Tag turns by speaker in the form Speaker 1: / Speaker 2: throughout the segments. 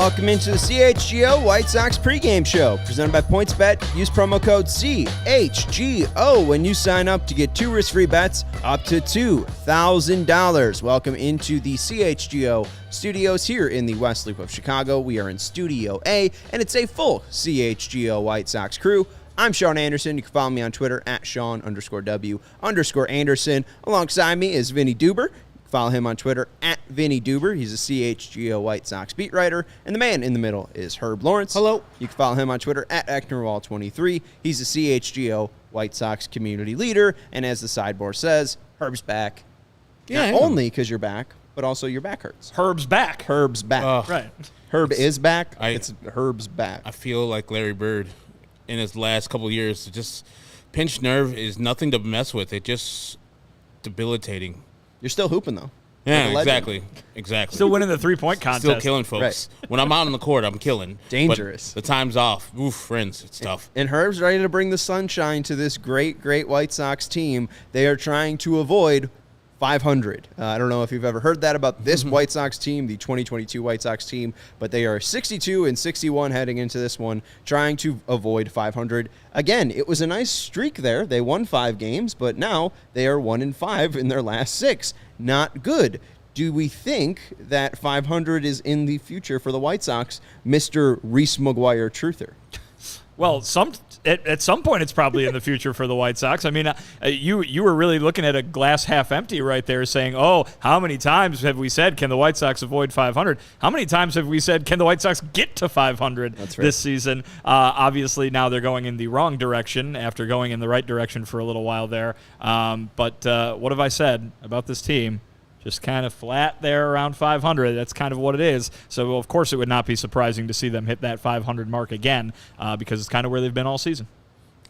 Speaker 1: Welcome into the CHGO White Sox Pregame Show, presented by PointsBet. Use promo code CHGO when you sign up to get 2 risk-free bets up to $2,000. Welcome into the CHGO studios here in the West Loop of Chicago. We are in Studio A, and it's a full CHGO White Sox crew. I'm Sean Anderson. You can follow me on Twitter at Sean_W_Anderson. Alongside me is Vinnie Duber. Follow him on Twitter at Vinnie Duber. He's a CHGO White Sox beat writer. And the man in the middle is Herb Lawrence.
Speaker 2: Hello.
Speaker 1: You can follow him on Twitter at Ecknerwall23. He's a CHGO White Sox community leader. And as the sideboard says, Herb's back.
Speaker 2: Yeah,
Speaker 1: Not only because you're back, but also your back hurts.
Speaker 3: Herb's back.
Speaker 1: Herb's back.
Speaker 3: Right.
Speaker 1: Herb is back. It's Herb's back.
Speaker 2: I feel like Larry Bird in his last couple of years. Just pinched nerve is nothing to mess with. It's just debilitating.
Speaker 1: You're still hooping, though.
Speaker 2: Yeah, exactly.
Speaker 3: Still winning the three-point contest.
Speaker 2: Still killing folks.
Speaker 1: Right.
Speaker 2: When I'm out on the court, I'm killing.
Speaker 1: Dangerous.
Speaker 2: But the time's off. Oof, friends, it's tough.
Speaker 1: And Herb's ready to bring the sunshine to this great, great White Sox team. They are trying to avoid 500. I don't know if you've ever heard that about this White Sox team, the 2022 White Sox team, but they are 62-61 heading into this one, trying to avoid 500. Again, it was a nice streak there. They won 5 games, but now they are 1-5 in their last 6. Not good. Do we think that 500 is in the future for the White Sox, Mr. Reese McGuire truther?
Speaker 3: Well, at some point, it's probably in the future for the White Sox. I mean, you were really looking at a glass half empty right there, saying, "Oh, how many times have we said can the White Sox avoid 500? How many times have we said can the White Sox get to 500 this season?" Obviously, now they're going in the wrong direction after going in the right direction for a little while there. But what have I said about this team? Just kind of flat there around 500. That's kind of what it is. So, of course, it would not be surprising to see them hit that 500 mark again because it's kind of where they've been all season.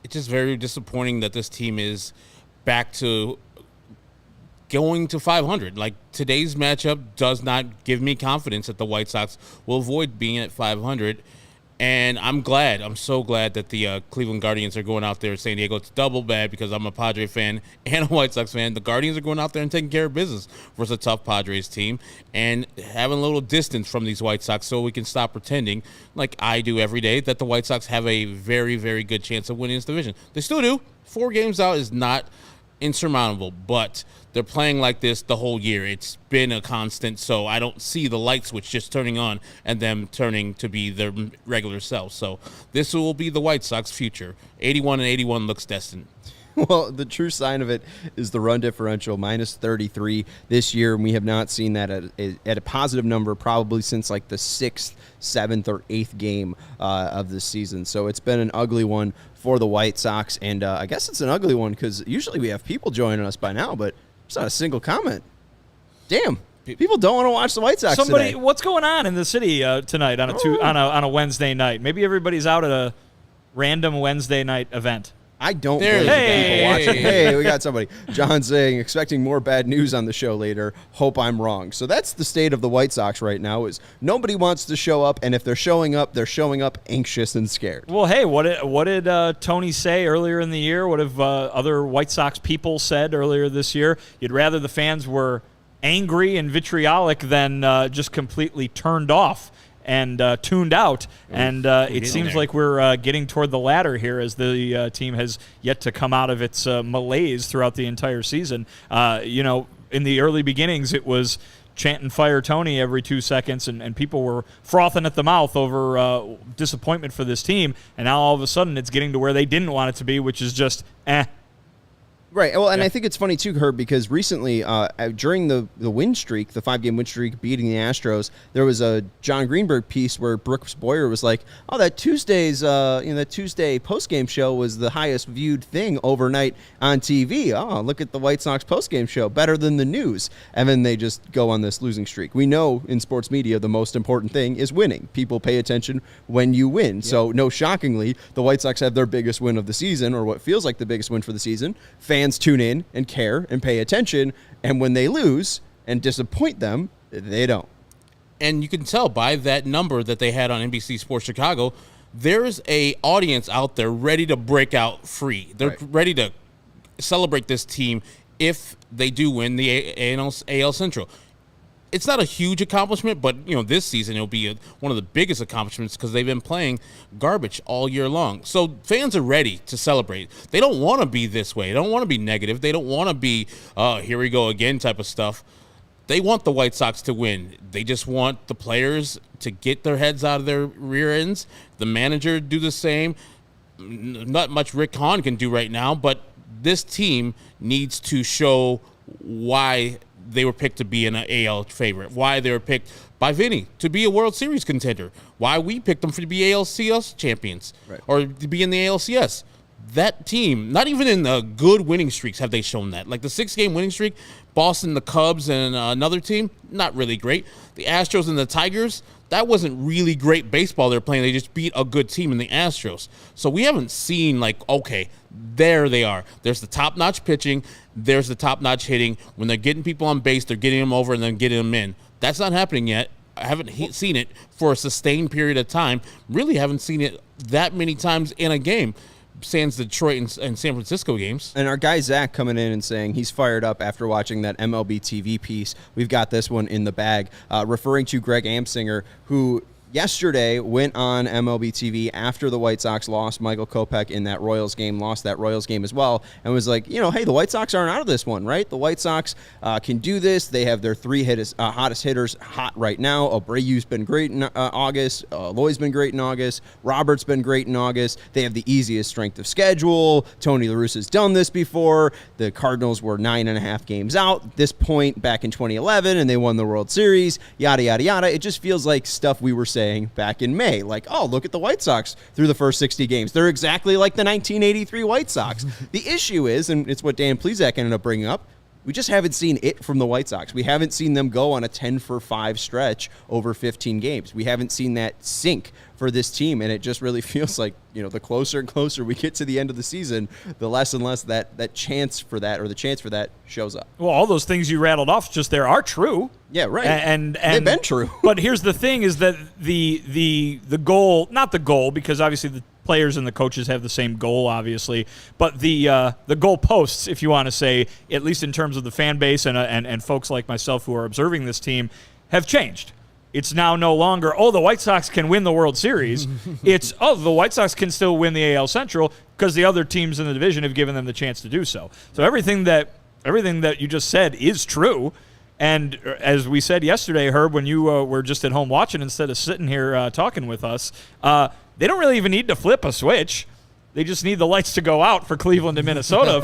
Speaker 2: It's just very disappointing that this team is back to going to 500. Like, today's matchup does not give me confidence that the White Sox will avoid being at 500. And I'm so glad that the Cleveland Guardians are going out there in San Diego. It's double bad because I'm a Padre fan and a White Sox fan. The Guardians are going out there and taking care of business versus a tough Padres team and having a little distance from these White Sox so we can stop pretending, like I do every day, that the White Sox have a very, very good chance of winning this division. They still do. 4 games out is not insurmountable, but they're playing like this the whole year. It's been a constant, so I don't see the light switch just turning on and them turning to be their regular selves. So this will be the White Sox future. 81-81 looks destined.
Speaker 1: Well, the true sign of it is the run differential, -33 this year, and we have not seen that at a positive number probably since like the 6th, 7th, or 8th game of this season. So it's been an ugly one for the White Sox, and I guess it's an ugly one because usually we have people joining us by now, but there's not a single comment. Damn. People don't want to watch the White Sox today.
Speaker 3: What's going on in the city tonight on a Wednesday night? Maybe everybody's out at a random Wednesday night event.
Speaker 1: I don't believe people watching. Hey, we got somebody. John saying, expecting more bad news on the show later. Hope I'm wrong. So that's the state of the White Sox right now is nobody wants to show up, and if they're showing up anxious and scared.
Speaker 3: Well, hey, what did Tony say earlier in the year? What have other White Sox people said earlier this year? You'd rather the fans were angry and vitriolic than just completely turned off and tuned out, and it seems like we're getting toward the latter here as the team has yet to come out of its malaise throughout the entire season. In the early beginnings, it was chant and fire Tony every 2 seconds, and people were frothing at the mouth over disappointment for this team, and now all of a sudden it's getting to where they didn't want it to be, which is just
Speaker 1: Right. Well, and I think it's funny, too, Herb, because recently during the win streak, the 5-game win streak beating the Astros, there was a John Greenberg piece where Brooks Boyer was like, oh, that Tuesday postgame show was the highest viewed thing overnight on TV. Oh, look at the White Sox postgame show, better than the news. And then they just go on this losing streak. We know in sports media the most important thing is winning. People pay attention when you win. Yeah. So, no shockingly, the White Sox have their biggest win of the season, or what feels like the biggest win for the season. Fans tune in and care and pay attention, and when they lose and disappoint them, they don't.
Speaker 2: And you can tell by that number that they had on NBC Sports Chicago, there's a audience out there ready to break out free. They're ready to celebrate this team if they do win the AL Central. it's not a huge accomplishment, but this season it'll be one of the biggest accomplishments because they've been playing garbage all year long. So fans are ready to celebrate. They don't want to be this way. They don't want to be negative. They don't want to be here we go again type of stuff. They want the White Sox to win. They just want the players to get their heads out of their rear ends. The manager do the same. Not much Rick Hahn can do right now, but this team needs to show why they were picked to be an AL favorite, why they were picked by Vinnie to be a World Series contender, why we picked them to be ALCS champions,
Speaker 1: right,
Speaker 2: or to be in the ALCS. That team, not even in the good winning streaks have they shown that. Like the 6-game winning streak, Boston, the Cubs, and another team, not really great. The Astros and the Tigers, that wasn't really great baseball they're playing. They just beat a good team in the Astros. So we haven't seen, okay, there they are. There's the top-notch pitching. There's the top-notch hitting. When they're getting people on base, they're getting them over and then getting them in. That's not happening yet. I haven't seen it for a sustained period of time. Really haven't seen it that many times in a game. Sans Detroit and San Francisco games.
Speaker 1: And our guy Zach coming in and saying he's fired up after watching that MLB TV piece. We've got this one in the bag, referring to Greg Amsinger, who yesterday went on MLB TV after the White Sox lost Michael Kopech in that Royals game, lost that Royals game as well, and was like, hey, the White Sox aren't out of this one, right? The White Sox can do this. They have their 3 hottest hitters hot right now. Abreu's been great in August. Loy's been great in August. Robert's been great in August. They have the easiest strength of schedule. Tony La Russa's done this before. The Cardinals were 9.5 games out at this point back in 2011, and they won the World Series, yada, yada, yada. It just feels like stuff we were saying back in May. Like, oh, look at the White Sox through the first 60 games. They're exactly like the 1983 White Sox. The issue is, and it's what Dan Plesac ended up bringing up, we just haven't seen it from the White Sox. We haven't seen them go on a 10-for-5 stretch over 15 games. We haven't seen that sink for this team, and it just really feels like, the closer and closer we get to the end of the season, the less and less that chance for that, or the chance for that, shows up.
Speaker 3: Well, all those things you rattled off just there are true.
Speaker 1: Yeah, right.
Speaker 3: And
Speaker 1: they've been true.
Speaker 3: But here's the thing is that the goal, not the goal, because obviously the players and the coaches have the same goal, obviously, but the goal posts, if you want to say, at least in terms of the fan base and folks like myself who are observing this team, have changed. It's now no longer, the White Sox can win the World Series. It's, the White Sox can still win the AL Central because the other teams in the division have given them the chance to do so. So everything that you just said is true. And as we said yesterday, Herb, when you were just at home watching instead of sitting here talking with us, they don't really even need to flip a switch. They just need the lights to go out for Cleveland and Minnesota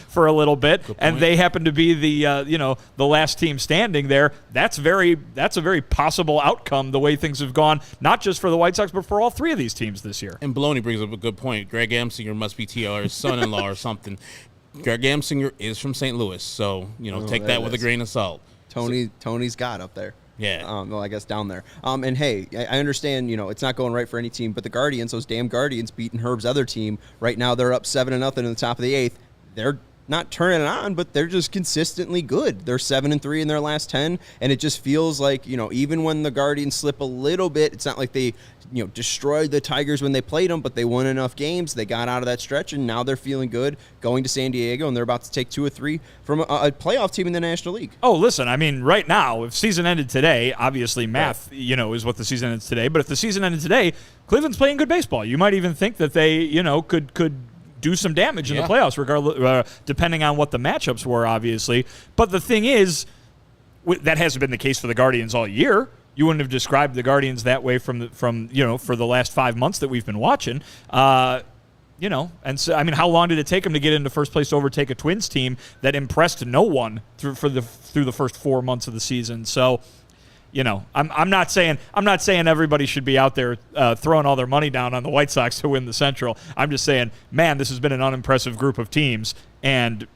Speaker 3: for a little bit, and they happen to be the last team standing there. That's a very possible outcome the way things have gone, not just for the White Sox but for all 3 of these teams this year.
Speaker 2: And Baloney brings up a good point. Greg Amsinger must be TLR's son-in-law or something. Greg Amsinger is from St. Louis, so take that with a grain of salt.
Speaker 1: Tony's got up there.
Speaker 2: Yeah.
Speaker 1: Well, I guess down there. And hey, I understand, it's not going right for any team, but the Guardians, those damn Guardians beating Herb's other team. Right now they're up 7-0 in the top of the 8th. They're not turning it on, but they're just consistently good. They're 7-3 in their last 10, and it just feels like, even when the Guardians slip a little bit, it's not like they, destroyed the Tigers when they played them, but they won enough games. They got out of that stretch, and now they're feeling good going to San Diego, and they're about to take 2 or 3 from a playoff team in the National League.
Speaker 3: Oh, listen, I mean, right now, if season ended today, obviously math, is what the season ends today, but if the season ended today, Cleveland's playing good baseball. You might even think that they, could do some damage in the playoffs, regardless, depending on what the matchups were, obviously. But the thing is, that hasn't been the case for the Guardians all year. You wouldn't have described the Guardians that way from for the last 5 months that we've been watching. And so, I mean, how long did it take them to get into first place to overtake a Twins team that impressed no one through the first 4 months of the season? So, I'm not saying everybody should be out there throwing all their money down on the White Sox to win the Central. I'm just saying, man, this has been an unimpressive group of teams, and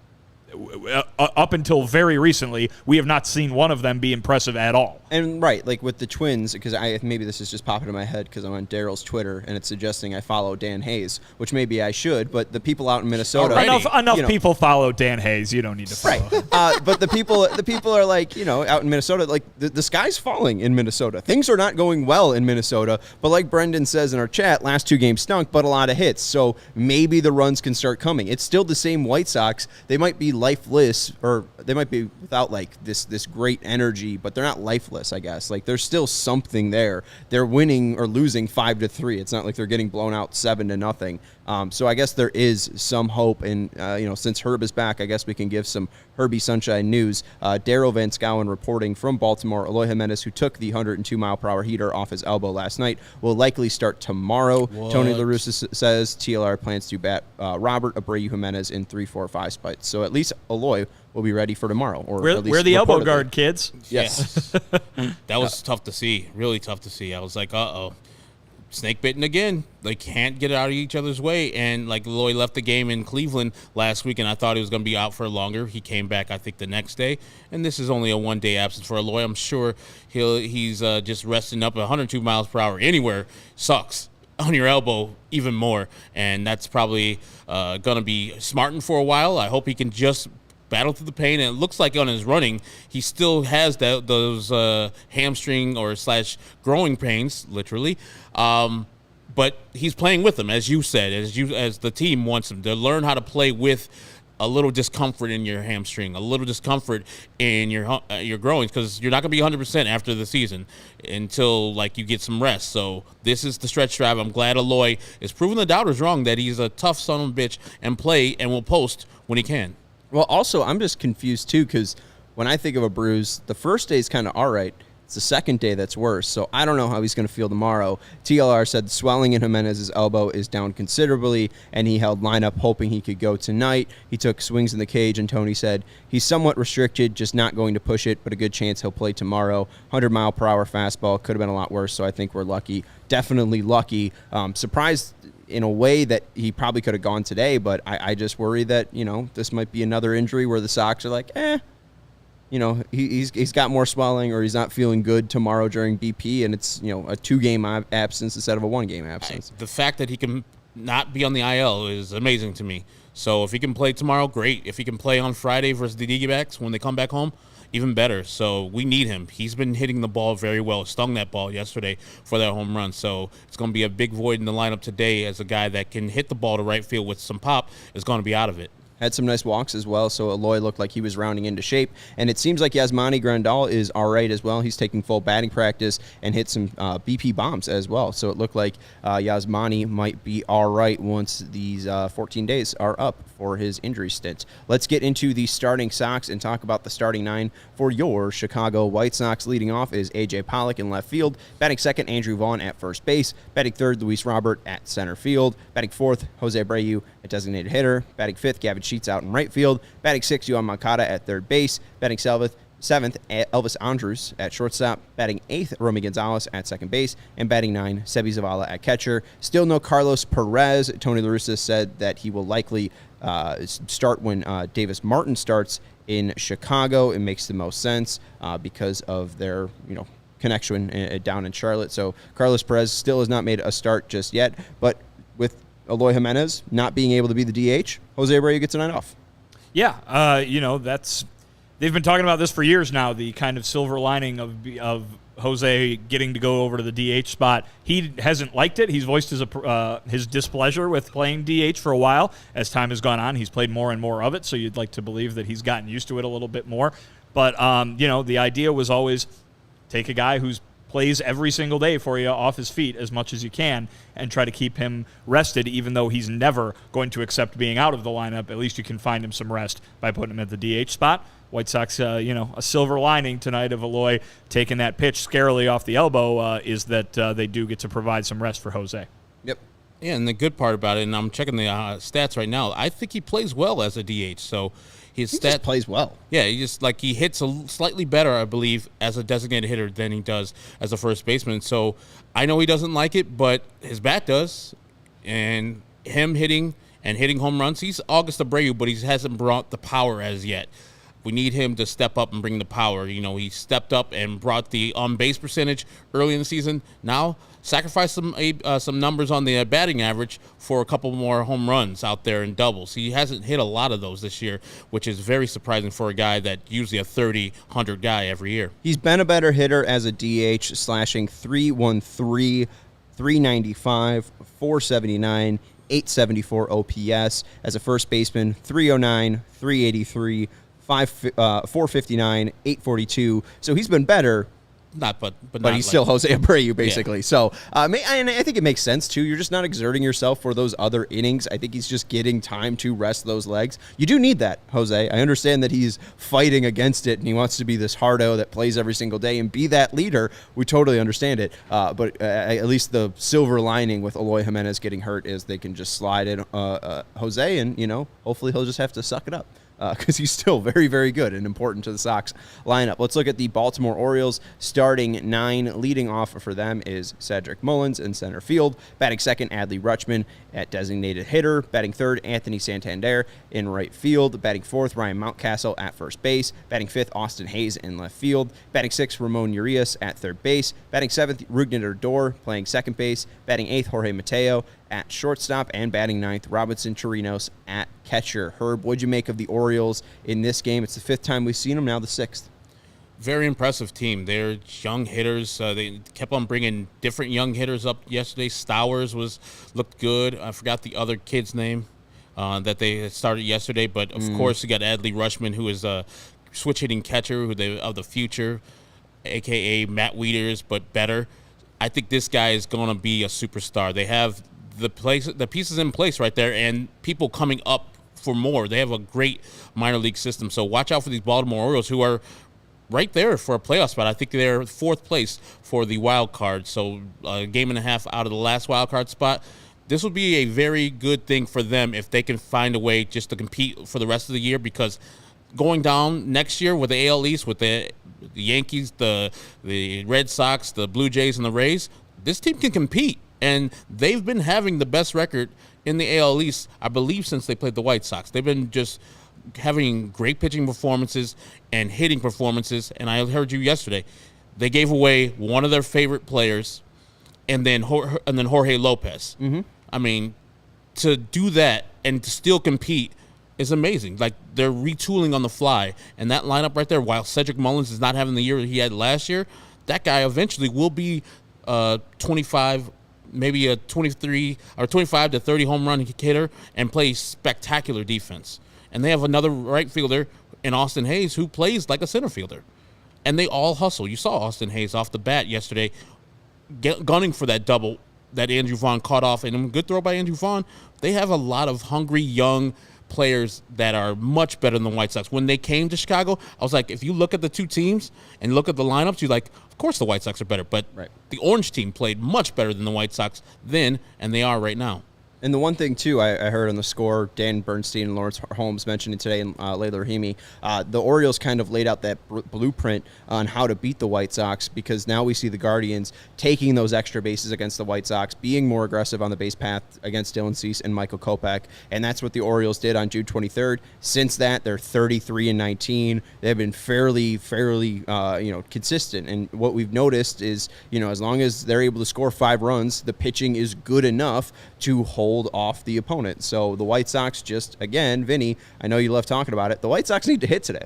Speaker 3: up until very recently, we have not seen one of them be impressive at all.
Speaker 1: And right, like with the Twins, because maybe this is just popping in my head because I'm on Daryl's Twitter and it's suggesting I follow Dan Hayes, which maybe I should. But the people out in Minnesota,
Speaker 3: enough people follow Dan Hayes. You don't need to follow.
Speaker 1: Right, but the people are like, out in Minnesota, like the sky's falling in Minnesota. Things are not going well in Minnesota. But like Brendan says in our chat, last 2 games stunk, but a lot of hits. So maybe the runs can start coming. It's still the same White Sox. They might be lifeless, or they might be without like this great energy, but they're not lifeless. I guess like there's still something there. They're winning or losing 5-3. It's not like they're getting blown out 7-0. So I guess there is some hope. And since Herb is back, I guess we can give some Herbie Sunshine news. Daryl Van Schouwen reporting from Baltimore. Eloy Jimenez, who took the 102-mile-per-hour heater off his elbow last night, will likely start tomorrow. What? Tony La Russa says TLR plans to bat Robert Abreu Jimenez in 3, 4, 5 spots. So at least Eloy will be ready for tomorrow. Or
Speaker 3: we're the elbow guard, kids.
Speaker 1: Yes.
Speaker 2: That was tough to see. Really tough to see. I was like, uh-oh. Snake bitten again. They can't get out of each other's way. And like Eloy left the game in Cleveland last week, and I thought he was going to be out for longer. He came back, I think, the next day. And this is only a 1-day absence for Eloy. I'm sure he's just resting up. 102 miles per hour anywhere sucks. On your elbow even more. And that's probably going to be smarting for a while. I hope he can just battle through the pain, and it looks like on his running he still has those hamstring or / growing pains, literally. But he's playing with them, as you said, as the team wants him to learn how to play with a little discomfort in your hamstring, a little discomfort in your growing, because you're not going to be 100% after the season until like you get some rest. So this is the stretch drive. I'm glad Eloy is proving the doubters wrong, that he's a tough son of a bitch and play and will post when he can.
Speaker 1: Well, also, I'm just confused, too, because when I think of a bruise, the first day is kind of all right. It's the second day that's worse, so I don't know how he's going to feel tomorrow. TLR said swelling in Jimenez's elbow is down considerably, and he held lineup hoping he could go tonight. He took swings in the cage, and Tony said he's somewhat restricted, just not going to push it, but a good chance he'll play tomorrow. 100-mile-per-hour fastball could have been a lot worse, so I think we're lucky. Definitely lucky. Surprised in a way that he probably could have gone today, but I just worry that, this might be another injury where the Sox are like, he's got more swelling, or he's not feeling good tomorrow during BP, and it's, a 2-game absence instead of a 1-game absence.
Speaker 2: The fact that he can not be on the IL is amazing to me. So if he can play tomorrow, great. If he can play on Friday versus the D-backs when they come back home, even better. So we need him. He's been hitting the ball very well. Stung that ball yesterday for that home run. So it's going to be a big void in the lineup today, as a guy that can hit the ball to right field with some pop is going to be out of it.
Speaker 1: Had some nice walks as well, so Eloy looked like he was rounding into shape. And it seems like Yasmani Grandal is all right as well. He's taking full batting practice and hit some BP bombs as well. So it looked like Yasmani might be all right once these 14 days are up for his injury stint. Let's get into the starting Sox and talk about the starting 9 for your Chicago White Sox. Leading off is A.J. Pollock in left field. Batting second, Andrew Vaughn at first base. Batting third, Luis Robert at center field. Batting fourth, Jose Abreu at designated hitter. Batting fifth, Gavin Sheets out in right field. Batting sixth, Yohan Moncada at third base. Batting seventh, Elvis Andrus at shortstop. Batting eighth, Romy Gonzalez at second base. And batting nine, Sebi Zavala at catcher. Still no Carlos Perez. Tony La Russa said that he will likely start when Davis Martin starts in Chicago. It makes the most sense because of their, connection down in Charlotte. So Carlos Perez still has not made a start just yet. But with Eloy Jimenez not being able to be the DH, Jose Abreu gets a night off.
Speaker 3: Yeah, that's they've been talking about this for years now, the kind of silver lining of Jose getting to go over to the DH spot. He hasn't liked it. He's voiced his displeasure with playing DH for a while. As time has gone on, he's played more and more of it, so you'd like to believe that he's gotten used to it a little bit more. But, the idea was always take a guy who's plays every single day for you off his feet as much as you can and try to keep him rested, even though he's never going to accept being out of the lineup. At least you can find him some rest by putting him at the DH spot. White Sox, a silver lining tonight of Eloy taking that pitch scarily off the elbow is that they do get to provide some rest for Jose.
Speaker 1: Yep.
Speaker 2: Yeah, and the good part about it, and I'm checking the stats right now, I think he plays well as a DH. So his
Speaker 1: just plays well.
Speaker 2: Yeah, he hits slightly better, I believe, as a designated hitter than he does as a first baseman. So I know he doesn't like it, but his bat does. And him hitting home runs, he's August Abreu, but he hasn't brought the power as yet. We need him to step up and bring the power. He stepped up and brought the on-base percentage early in the season. Now, sacrifice some numbers on the batting average for a couple more home runs out there in doubles. He hasn't hit a lot of those this year, which is very surprising for a guy that usually a 30-100 guy every year.
Speaker 1: He's been a better hitter as a DH, slashing .313, .395, .479, .874 OPS. As a first baseman, .309, .383, .459, .842. So he's been better. But he's still Jose Abreu, basically. Yeah. So, and I think it makes sense, too. You're just not exerting yourself for those other innings. I think he's just getting time to rest those legs. You do need that, Jose. I understand that he's fighting against it, and he wants to be this hardo that plays every single day and be that leader. We totally understand it. But at least the silver lining with Eloy Jimenez getting hurt is they can just slide in Jose, and, hopefully he'll just have to suck it up. Because he's still very, very good and important to the Sox lineup. Let's look at the Baltimore Orioles. Starting 9, leading off for them is Cedric Mullins in center field. Batting second, Adley Rutschman at designated hitter. Batting third, Anthony Santander in right field. Batting fourth, Ryan Mountcastle at first base. Batting fifth, Austin Hayes in left field. Batting sixth, Ramon Urias at third base. Batting seventh, Rougned Odor playing second base. Batting eighth, Jorge Mateo at shortstop, and batting ninth, Robinson Chirinos at catcher. Herb, what'd you make of the Orioles in this game? It's the 5th time we've seen them, now the 6th.
Speaker 2: Very impressive team. They're young hitters. They kept on bringing different young hitters up yesterday. Stowers looked good. I forgot the other kid's name that they started yesterday, but of course you got Adley Rutschman, who is a switch hitting catcher of the future, a.k.a. Matt Wieters, but better. I think this guy is going to be a superstar. They have the pieces in place right there, and people coming up for more. They have a great minor league system. So watch out for these Baltimore Orioles, who are right there for a playoff spot. I think they're 4th place for the wild card. So a game and a half out of the last wild card spot. This will be a very good thing for them if they can find a way just to compete for the rest of the year, because going down next year with the AL East, with the Yankees, the Red Sox, the Blue Jays, and the Rays, this team can compete. And they've been having the best record in the AL East, I believe, since they played the White Sox. They've been just having great pitching performances and hitting performances. And I heard you yesterday, they gave away one of their favorite players, and then Jorge Lopez. Mm-hmm. I mean, to do that and to still compete is amazing. Like, they're retooling on the fly. And that lineup right there, while Cedric Mullins is not having the year he had last year, that guy eventually will be 25, maybe a 23 or 25 to 30 home run hitter and play spectacular defense. And they have another right fielder in Austin Hayes who plays like a center fielder. And they all hustle. You saw Austin Hayes off the bat yesterday gunning for that double that Andrew Vaughn caught off. And a good throw by Andrew Vaughn. They have a lot of hungry young players that are much better than the White Sox. When they came to Chicago, I was like, if you look at the two teams and look at the lineups, you're like, of course the White Sox are better. But the Orange team played much better than the White Sox then, and they are right now.
Speaker 1: And the one thing, too, I heard on the score, Dan Bernstein and Lawrence Holmes mentioned it today, and Layla Rahimi, the Orioles kind of laid out that blueprint on how to beat the White Sox, because now we see the Guardians taking those extra bases against the White Sox, being more aggressive on the base path against Dylan Cease and Michael Kopech, and that's what the Orioles did on June 23rd. Since that, they're 33-19. They've been fairly consistent, and what we've noticed is, as long as they're able to score 5 runs, the pitching is good enough to hold off the opponent. So the White Sox just, again, Vinny, I know you love talking about it, the White Sox need to hit today.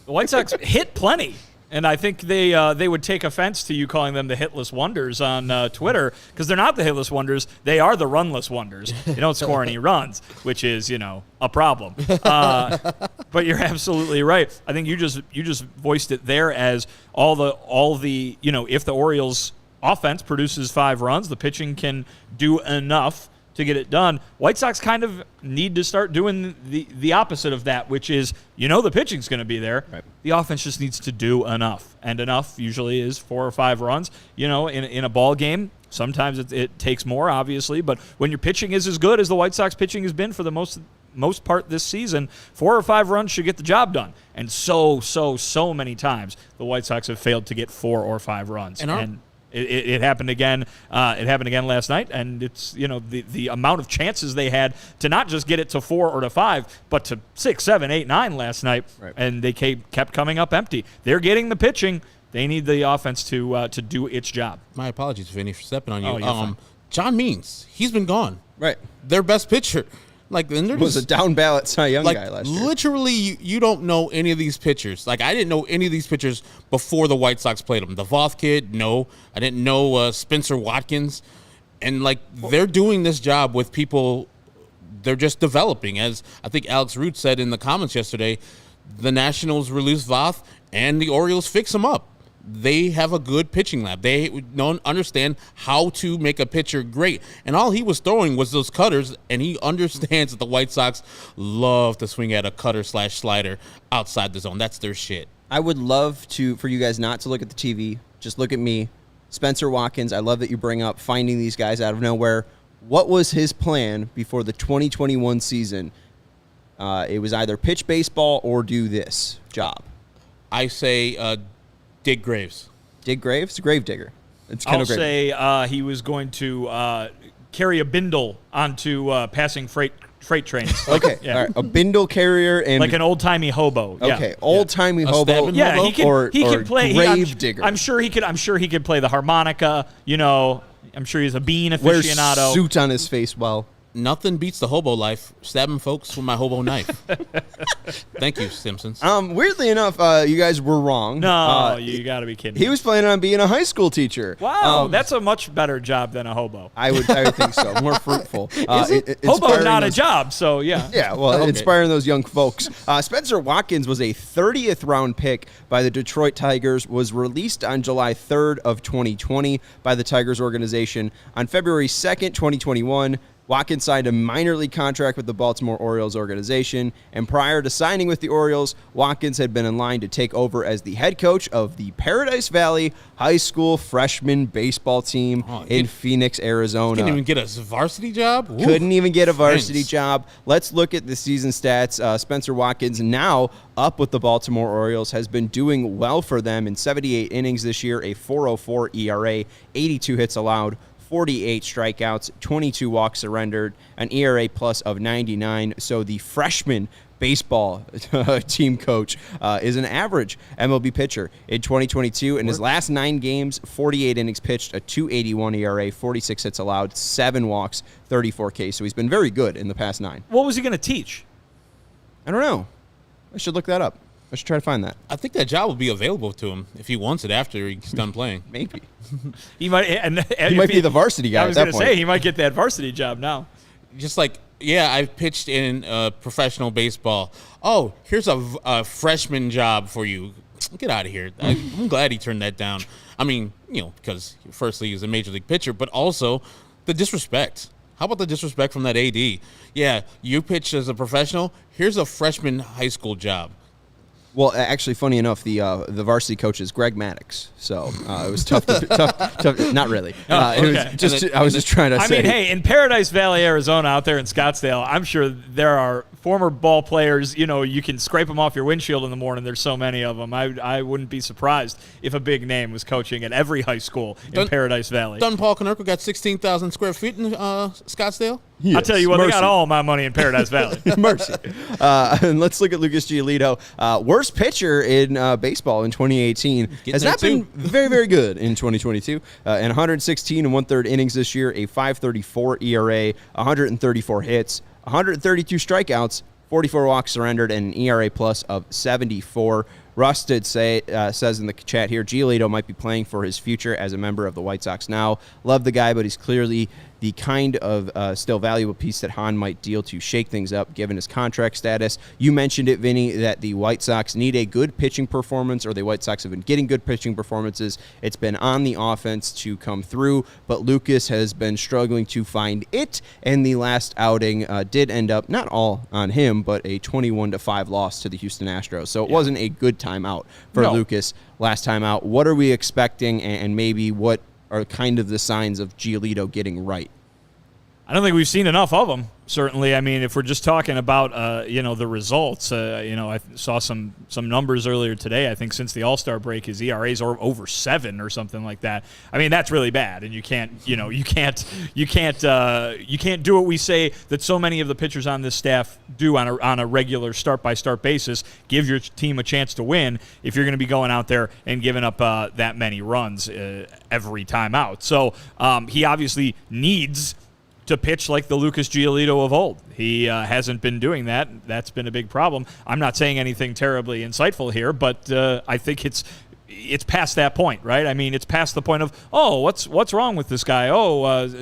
Speaker 3: The White Sox hit plenty. And I think they would take offense to you calling them the hitless wonders on Twitter, because they're not the hitless wonders. They are the runless wonders. They don't score any runs, which is, a problem. But you're absolutely right. I think you just voiced it there as all the if the Orioles offense produces 5 runs, the pitching can do enough to get it done. White Sox kind of need to start doing the opposite of that, which is, the pitching's going to be there. Right. The offense just needs to do enough. And enough usually is 4 or 5 runs. In a ball game, sometimes it takes more, obviously. But when your pitching is as good as the White Sox pitching has been for the most part this season, 4 or 5 runs should get the job done. And so many times the White Sox have failed to get 4 or 5 runs. It happened again. It happened again last night, and it's the amount of chances they had to not just get it to 4 or to 5, but to 6, 7, 8, 9 last night,
Speaker 1: right.
Speaker 3: And they kept coming up empty. They're getting the pitching. They need the offense to do its job.
Speaker 2: My apologies, Vinny, for stepping on you.
Speaker 3: Oh, you're fine.
Speaker 2: John Means, he's been gone.
Speaker 1: Right.
Speaker 2: Their best pitcher.
Speaker 1: Was a down ballot Cy Young guy last year.
Speaker 2: Literally, you don't know any of these pitchers. I didn't know any of these pitchers before the White Sox played them. The Voth kid, no. I didn't know Spencer Watkins. And, they're doing this job with people. They're just developing. As I think Alex Root said in the comments yesterday, the Nationals release Voth and the Orioles fix him up. They have a good pitching lab. They don't understand how to make a pitcher great. And all he was throwing was those cutters, and he understands that the White Sox love to swing at a cutter/slider outside the zone. That's their shit.
Speaker 1: I would love for you guys not to look at the TV. Just look at me. Spencer Watkins, I love that you bring up finding these guys out of nowhere. What was his plan before the 2021 season? It was either pitch baseball or do this job.
Speaker 2: I say dig graves.
Speaker 1: Dig graves? Grave digger. It's
Speaker 3: I'll say he was going to carry a bindle onto passing freight trains.
Speaker 1: Okay, yeah. All right. A bindle carrier and
Speaker 3: like an old-timey hobo.
Speaker 1: Okay, old-timey hobo.
Speaker 3: Yeah, he can play
Speaker 1: grave digger.
Speaker 3: I'm sure he could play the harmonica. I'm sure he's a bean aficionado.
Speaker 1: Wears suit on his face well.
Speaker 2: Nothing beats the hobo life. Stabbing folks with my hobo knife. Thank you, Simpsons.
Speaker 1: Weirdly enough, you guys were wrong.
Speaker 3: No, you got to be kidding.
Speaker 1: He was planning on being a high school teacher.
Speaker 3: Wow, that's a much better job than a hobo.
Speaker 1: I would think so. More fruitful.
Speaker 3: Hobo not a job, so yeah.
Speaker 1: Yeah, well, inspiring those young folks. Spencer Watkins was a 30th round pick by the Detroit Tigers, was released on July 3rd of 2020 by the Tigers organization. On February 2nd, 2021, Watkins signed a minor league contract with the Baltimore Orioles organization, and prior to signing with the Orioles, Watkins had been in line to take over as the head coach of the Paradise Valley High School freshman baseball team in Phoenix, Arizona.
Speaker 2: Couldn't even get a varsity job? Oof.
Speaker 1: Couldn't even get a varsity job. Let's look at the season stats. Spencer Watkins, now up with the Baltimore Orioles, has been doing well for them in 78 innings this year, a 4.04 ERA, 82 hits allowed, 48 strikeouts, 22 walks surrendered, an ERA plus of 99. So the freshman baseball team coach is an average MLB pitcher in 2022. In his last 9 games, 48 innings pitched, a 2.81 ERA, 46 hits allowed, 7 walks, 34 Ks. So he's been very good in the past 9.
Speaker 3: What was he going to teach?
Speaker 1: I don't know. I should look that up. I should try to find that.
Speaker 2: I think that job will be available to him if he wants it after he's done playing.
Speaker 1: Maybe.
Speaker 3: He might.
Speaker 1: He might be the varsity guy.
Speaker 3: I was
Speaker 1: going to
Speaker 3: say he might get that varsity job now.
Speaker 2: Just I've pitched in professional baseball. Oh, here's a freshman job for you. Get out of here. I'm glad he turned that down. I mean, because firstly he's a major league pitcher, but also the disrespect. How about the disrespect from that AD? Yeah, you pitched as a professional. Here's a freshman high school job.
Speaker 1: Well, actually, funny enough, the varsity coach is Greg Maddox, so it was tough. Tough. Not really. It was I was just trying to say.
Speaker 3: I mean, hey, in Paradise Valley, Arizona, out there in Scottsdale, I'm sure there are former ball players. You can scrape them off your windshield in the morning. There's so many of them. I wouldn't be surprised if a big name was coaching at every high school in Paradise Valley.
Speaker 2: Doesn't Paul Konerko got 16,000 square feet in Scottsdale?
Speaker 1: Yes.
Speaker 3: I'll tell you what, Mercy. They got all my money in Paradise Valley.
Speaker 1: Mercy. And let's look at Lucas Giolito. Worst pitcher in baseball in 2018. Has not been very, very good in 2022. In 116 and one-third innings this year, a 5.34 ERA, 134 hits, 132 strikeouts, 44 walks surrendered, and an ERA plus of 74. Rusted says in the chat here, Giolito might be playing for his future as a member of the White Sox now. Love the guy, but he's clearly the kind of still valuable piece that Hahn might deal to shake things up given his contract status. You mentioned it, Vinny, that the White Sox need a good pitching performance, or the White Sox have been getting good pitching performances. It's been on the offense to come through, but Lucas has been struggling to find it, and the last outing did end up, not all on him, but a 21-5 loss to the Houston Astros. So it wasn't a good time out for Lucas last time out. What are we expecting, and maybe what are kind of the signs of Giolito getting right?
Speaker 3: I don't think we've seen enough of him. Certainly, I mean, if we're just talking about the results, I saw some numbers earlier today. I think since the All-Star break, his ERAs are over 7 or something like that. I mean, that's really bad, and you can't do what we say that so many of the pitchers on this staff do on a regular start-by-start basis. Give your team a chance to win if you're going to be going out there and giving up that many runs every time out. So he obviously needs to pitch like the Lucas Giolito of old. He hasn't been doing that. That's been a big problem. I'm not saying anything terribly insightful here, but I think it's past that point, right? I mean, it's past the point of, what's wrong with this guy?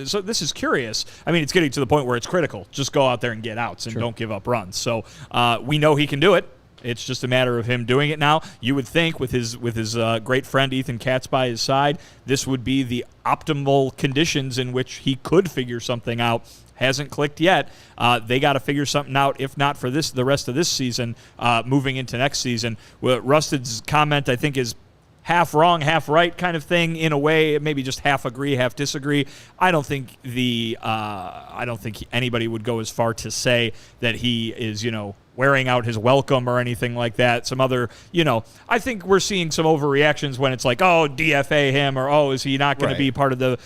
Speaker 3: So this is curious. I mean, it's getting to the point where it's critical. Just go out there and get outs and don't give up runs. So we know he can do it. It's just a matter of him doing it now. You would think with his great friend Ethan Katz by his side, this would be the optimal conditions in which he could figure something out. Hasn't clicked yet. They got to figure something out, if not for the rest of this season, moving into next season. Rusted's comment, I think, is half wrong, half right kind of thing in a way. Maybe just half agree, half disagree. I don't think anybody would go as far to say that he is, wearing out his welcome or anything like that. Some other, I think we're seeing some overreactions when it's like, DFA him, or is he not going to be part of the,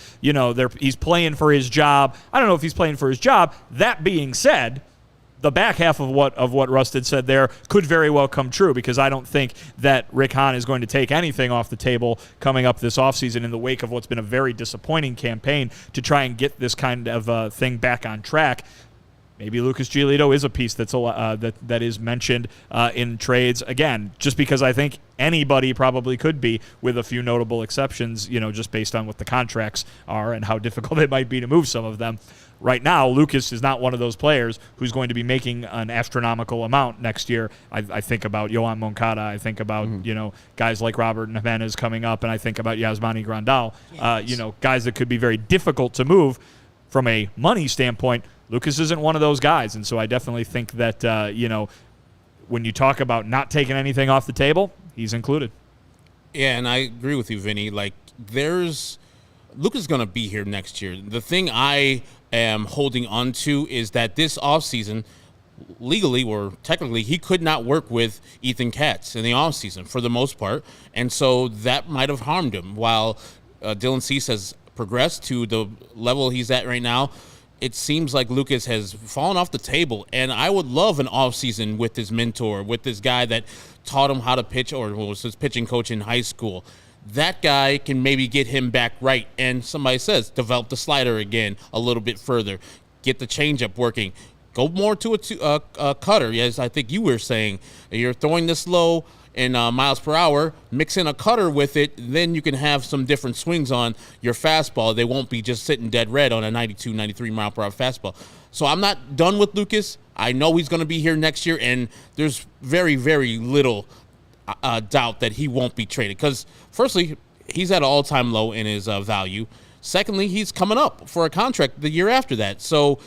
Speaker 3: he's playing for his job. I don't know if he's playing for his job. That being said, the back half of what Rusted said there could very well come true, because I don't think that Rick Hahn is going to take anything off the table coming up this offseason in the wake of what's been a very disappointing campaign to try and get this kind of thing back on track. Maybe Lucas Giolito is a piece that is mentioned in trades. Again, just because I think anybody probably could be, with a few notable exceptions, just based on what the contracts are and how difficult it might be to move some of them. Right now, Lucas is not one of those players who's going to be making an astronomical amount next year. I think about Yohan Moncada. I think about, guys like Robert Jimenez coming up, and I think about Yasmani Grandal, guys that could be very difficult to move from a money standpoint. Lucas isn't one of those guys, and so I definitely think that, when you talk about not taking anything off the table, he's included.
Speaker 2: Yeah, and I agree with you, Vinny. Like, Lucas is going to be here next year. The thing I am holding on to is that this offseason, legally or technically, he could not work with Ethan Katz in the offseason for the most part, and so that might have harmed him. While Dylan Cease has progressed to the level he's at right now, it seems like Lucas has fallen off the table, and I would love an offseason with his mentor, with this guy that taught him how to pitch or was his pitching coach in high school. That guy can maybe get him back right, and somebody says, develop the slider again a little bit further, get the changeup working, go more to a cutter. Yes, I think you were saying you're throwing this low in miles per hour, mix in a cutter with it, then you can have some different swings on your fastball. They won't be just sitting dead red on a 92, 93 mile per hour fastball. So I'm not done with Lucas. I know he's going to be here next year, and there's very, very little doubt that he won't be traded. Because, firstly, he's at an all-time low in his value. Secondly, he's coming up for a contract the year after that. So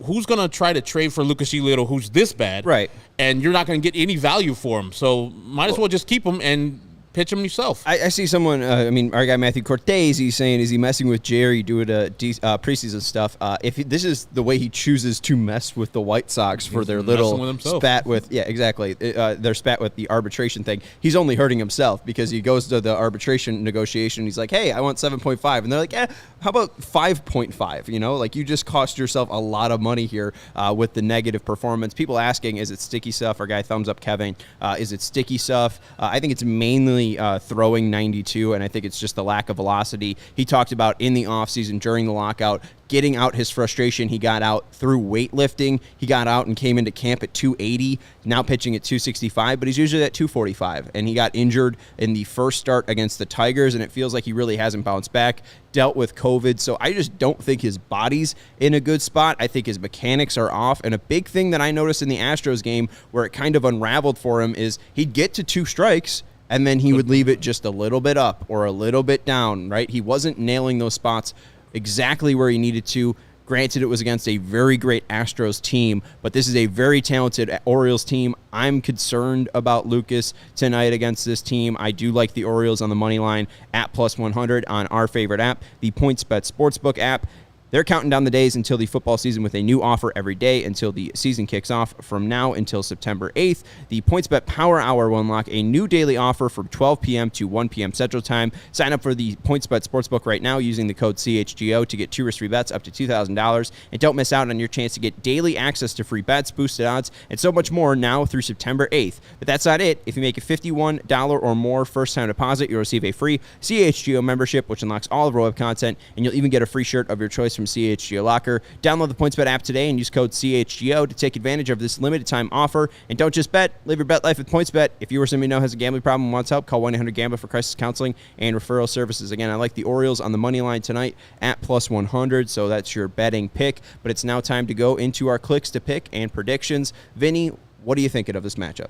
Speaker 2: who's going to try to trade for Lucas Giolito, who's this bad?
Speaker 1: Right.
Speaker 2: And you're not going to get any value for him. So might as well just keep him and pitch him yourself.
Speaker 1: I see someone, our guy Matthew Cortez, he's saying, is he messing with Jerry doing preseason stuff? If this is the way he chooses to mess with the White Sox for their little spat with, their spat with the arbitration thing, he's only hurting himself, because he goes to the arbitration negotiation, he's like, hey, I want 7.5, and they're like, how about 5.5? Like, you just cost yourself a lot of money here with the negative performance. People asking, is it sticky stuff? Our guy Thumbs Up Kevin, is it sticky stuff? I think it's mainly throwing 92, and I think it's just the lack of velocity. He talked about in the offseason during the lockout, getting out his frustration. He got out through weightlifting. He got out and came into camp at 280, now pitching at 265, but he's usually at 245. And he got injured in the first start against the Tigers, and it feels like he really hasn't bounced back, dealt with COVID. So I just don't think his body's in a good spot. I think his mechanics are off. And a big thing that I noticed in the Astros game where it kind of unraveled for him is he'd get to 2 strikes, and then he would leave it just a little bit up or a little bit down, right? He wasn't nailing those spots exactly where he needed to. Granted, it was against a very great Astros team, but this is a very talented Orioles team. I'm concerned about Lucas tonight against this team. I do like the Orioles on the money line at +100 on our favorite app, the PointsBet Sportsbook app. They're counting down the days until the football season with a new offer every day until the season kicks off from now until September 8th. The PointsBet Power Hour will unlock a new daily offer from 12 p.m. to 1 p.m. Central Time. Sign up for the PointsBet Sportsbook right now using the code CHGO to get 2 risk-free bets up to $2,000. And don't miss out on your chance to get daily access to free bets, boosted odds, and so much more now through September 8th. But that's not it. If you make a $51 or more first-time deposit, you'll receive a free CHGO membership, which unlocks all of our web content, and you'll even get a free shirt of your choice from CHGO Locker. Download the PointsBet app today and use code CHGO to take advantage of this limited-time offer. And don't just bet. Live your bet life with PointsBet. If you or somebody you know has a gambling problem and wants help, call 1-800-GAMBLER for crisis counseling and referral services. Again, I like the Orioles on the money line tonight at plus 100, so that's your betting pick. But it's now time to go into our clicks to pick and predictions. Vinny, what are you thinking of this matchup?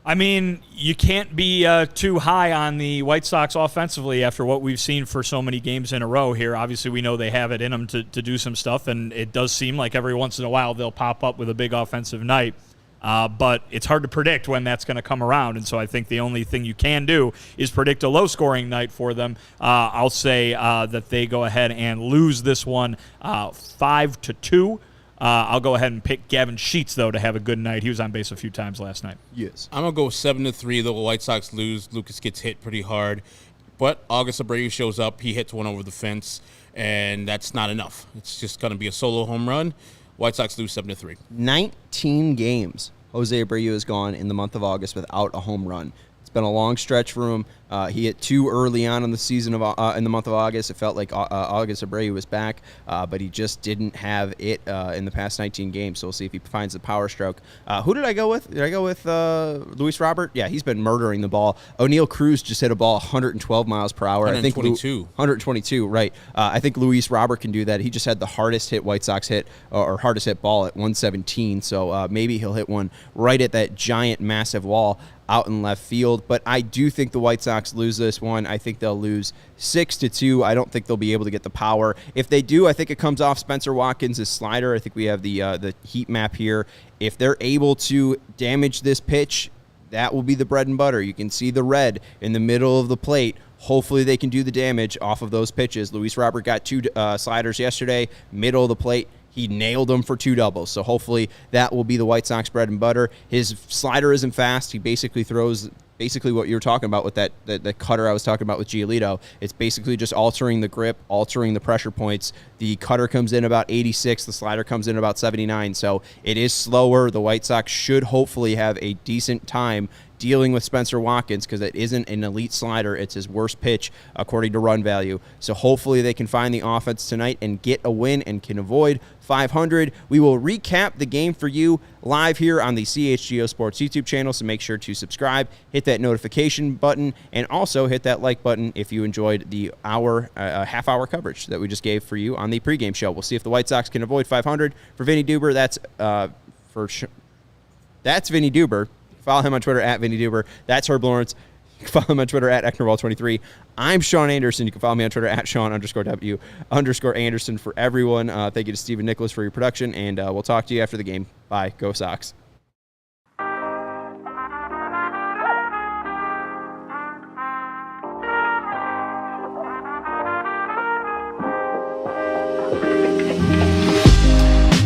Speaker 3: I mean, you can't be too high on the White Sox offensively after what we've seen for so many games in a row here. Obviously, we know they have it in them to do some stuff, and it does seem like every once in a while they'll pop up with a big offensive night. But it's hard to predict when that's going to come around, and so I think the only thing you can do is predict a low-scoring night for them. I'll say that they go ahead and lose this one 5-2. I'll go ahead and pick Gavin Sheets, though, to have a good night. He was on base a few times last night.
Speaker 1: Yes.
Speaker 2: I'm going to go 7-3. The White Sox lose. Lucas gets hit pretty hard. But August Abreu shows up. He hits one over the fence, and that's not enough. It's just going to be a solo home run. White Sox lose 7-3.
Speaker 1: 19 games Jose Abreu has gone in the month of August without a home run. It's been a long stretch for him. He hit 2 early on in the season in the month of August. It felt like August Abreu was back, but he just didn't have it in the past 19 games. So we'll see if he finds the power stroke. Who did I go with? Did I go with Luis Robert? Yeah, he's been murdering the ball. O'Neal Cruz just hit a ball 112 miles per hour.
Speaker 2: 122.
Speaker 1: 122, right. I think Luis Robert can do that. He just had the hardest hit White Sox hit or hardest hit ball at 117. So maybe he'll hit one right at that giant, massive wall out in left field. But I do think the White Sox lose this one. I think they'll lose 6-2. I don't think they'll be able to get the power. If they do, I think it comes off Spencer Watkins' slider. I think we have the heat map here. If they're able to damage this pitch, that will be the bread and butter. You can see the red in the middle of the plate. Hopefully they can do the damage off of those pitches. Luis Robert got 2 sliders yesterday, middle of the plate. He nailed them for 2 doubles. So hopefully that will be the White Sox bread and butter. His slider isn't fast. He basically throws what you were talking about with that cutter I was talking about with Giolito. It's basically just altering the grip, altering the pressure points. The cutter comes in about 86. The slider comes in about 79. So it is slower. The White Sox should hopefully have a decent time dealing with Spencer Watkins because it isn't an elite slider. It's his worst pitch according to run value. So hopefully they can find the offense tonight and get a win and can avoid 500. We will recap the game for you live here on the CHGO Sports YouTube channel, so make sure to subscribe, hit that notification button, and also hit that like button if you enjoyed the half-hour coverage that we just gave for you on the pregame show. We'll see if the White Sox can avoid 500. For Vinnie Duber, that's Vinnie Duber. Follow him on Twitter at Vinnie Duber. That's Herb Lawrence. You can follow him on Twitter at Ecknerwall23. I'm Sean Anderson. You can follow me on Twitter at Sean_W_Anderson for everyone. Thank you to Stephen Nicholas for your production, and we'll talk to you after the game. Bye. Go Sox.